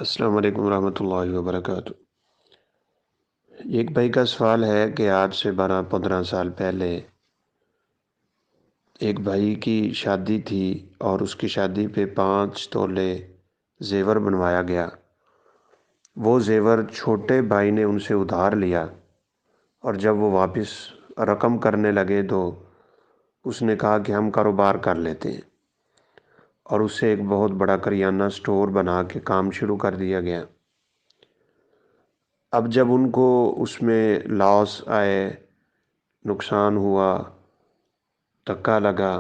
السلام علیکم ورحمۃ اللہ وبرکاتہ۔ ایک بھائی کا سوال ہے کہ آج سے 12-15 سال پہلے ایک بھائی کی شادی تھی اور اس کی شادی پہ 5 تولے زیور بنوایا گیا۔ وہ زیور چھوٹے بھائی نے ان سے ادھار لیا اور جب وہ واپس رقم کرنے لگے تو اس نے کہا کہ ہم کاروبار کر لیتے ہیں، اور اس سے ایک بہت بڑا کریانہ سٹور بنا کے کام شروع کر دیا گیا۔ اب جب ان کو اس میں لاس آئے، نقصان ہوا، دھکا لگا،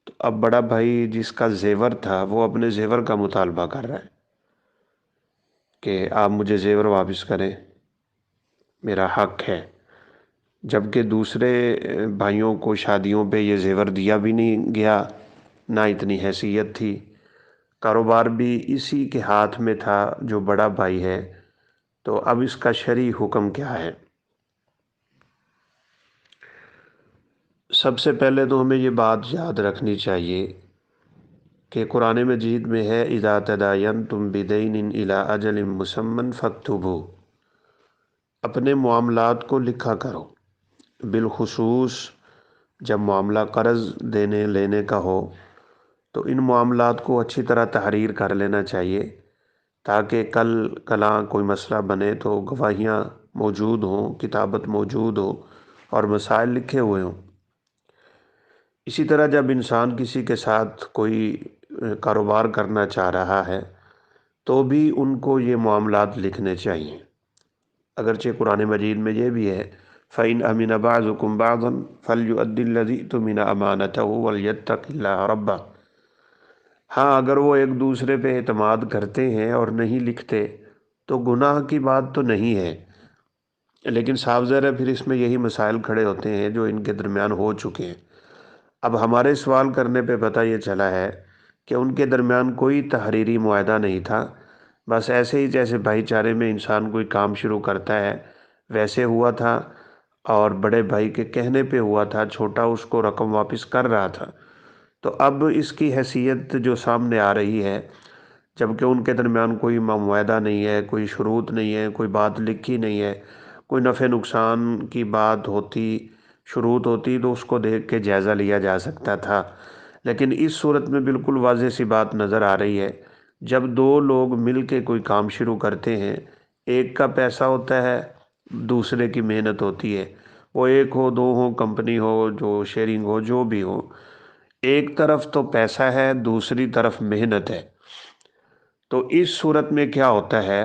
تو اب بڑا بھائی جس کا زیور تھا وہ اپنے زیور کا مطالبہ کر رہا ہے کہ آپ مجھے زیور واپس کریں، میرا حق ہے، جبکہ دوسرے بھائیوں کو شادیوں پہ یہ زیور دیا بھی نہیں گیا، نہ اتنی حیثیت تھی، کاروبار بھی اسی کے ہاتھ میں تھا جو بڑا بھائی ہے۔ تو اب اس کا شرعی حکم کیا ہے؟ سب سے پہلے تو ہمیں یہ بات یاد رکھنی چاہیے کہ قرآن مجید میں ہے اذا تداینتم بدین الی اجل مسمى فاکتبوا، اپنے معاملات کو لکھا کرو، بالخصوص جب معاملہ قرض دینے لینے کا ہو تو ان معاملات کو اچھی طرح تحریر کر لینا چاہیے، تاکہ کل کلاں کوئی مسئلہ بنے تو گواہیاں موجود ہوں، کتابت موجود ہو اور مسائل لکھے ہوئے ہوں۔ اسی طرح جب انسان کسی کے ساتھ کوئی کاروبار کرنا چاہ رہا ہے تو بھی ان کو یہ معاملات لکھنے چاہیے، اگرچہ قرآن مجید میں یہ بھی ہے فَإِنْ أَمِنَ بَعْضُكُمْ بَعْضًا فَلْيُؤَدِّ الَّذِي اؤْتُمِنَ أَمَانَتَهُ وَلْيَتَّقِ اللَّهَ رَبَّهُ۔ ہاں، اگر وہ ایک دوسرے پہ اعتماد کرتے ہیں اور نہیں لکھتے تو گناہ کی بات تو نہیں ہے، لیکن صاف ظاہر ہے پھر اس میں یہی مسائل کھڑے ہوتے ہیں جو ان کے درمیان ہو چکے ہیں۔ اب ہمارے سوال کرنے پہ پتہ یہ چلا ہے کہ ان کے درمیان کوئی تحریری معاہدہ نہیں تھا، بس ایسے ہی جیسے بھائی چارے میں انسان کوئی کام شروع کرتا ہے ویسے ہوا تھا، اور بڑے بھائی کے کہنے پہ ہوا تھا، چھوٹا اس کو رقم واپس کر رہا تھا۔ تو اب اس کی حیثیت جو سامنے آ رہی ہے، جبکہ ان کے درمیان کوئی معاہدہ نہیں ہے، کوئی شروط نہیں ہے، کوئی بات لکھی نہیں ہے، کوئی نفع نقصان کی بات ہوتی، شروط ہوتی تو اس کو دیکھ کے جائزہ لیا جا سکتا تھا، لیکن اس صورت میں بالکل واضح سی بات نظر آ رہی ہے۔ جب دو لوگ مل کے کوئی کام شروع کرتے ہیں، ایک کا پیسہ ہوتا ہے، دوسرے کی محنت ہوتی ہے، وہ ایک ہو، دو ہو، کمپنی ہو، جو شیئرنگ ہو، جو بھی ہو، ایک طرف تو پیسہ ہے، دوسری طرف محنت ہے۔ تو اس صورت میں کیا ہوتا ہے؟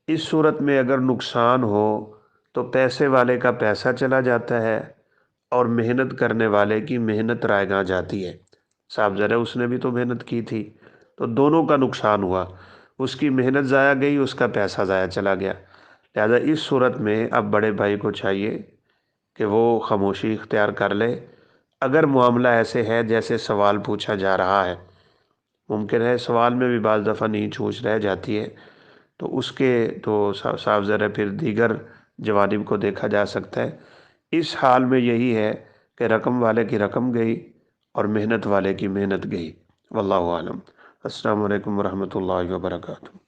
اس صورت میں اگر نقصان ہو تو پیسے والے کا پیسہ چلا جاتا ہے اور محنت کرنے والے کی محنت رائے گاں جاتی ہے۔ صاحب ذرا اس نے بھی تو محنت کی تھی، تو دونوں کا نقصان ہوا، اس کی محنت ضائع گئی، اس کا پیسہ ضائع چلا گیا۔ لہذا اس صورت میں اب بڑے بھائی کو چاہیے کہ وہ خاموشی اختیار کر لے۔ اگر معاملہ ایسے ہے جیسے سوال پوچھا جا رہا ہے، ممکن ہے سوال میں بھی بعض دفعہ نیچ اونچ رہ جاتی ہے، تو اس کے تو صاف ذرا پھر دیگر جوانب کو دیکھا جا سکتا ہے۔ اس حال میں یہی ہے کہ رقم والے کی رقم گئی اور محنت والے کی محنت گئی، واللہ عالم۔ السلام علیکم ورحمۃ اللہ وبرکاتہ۔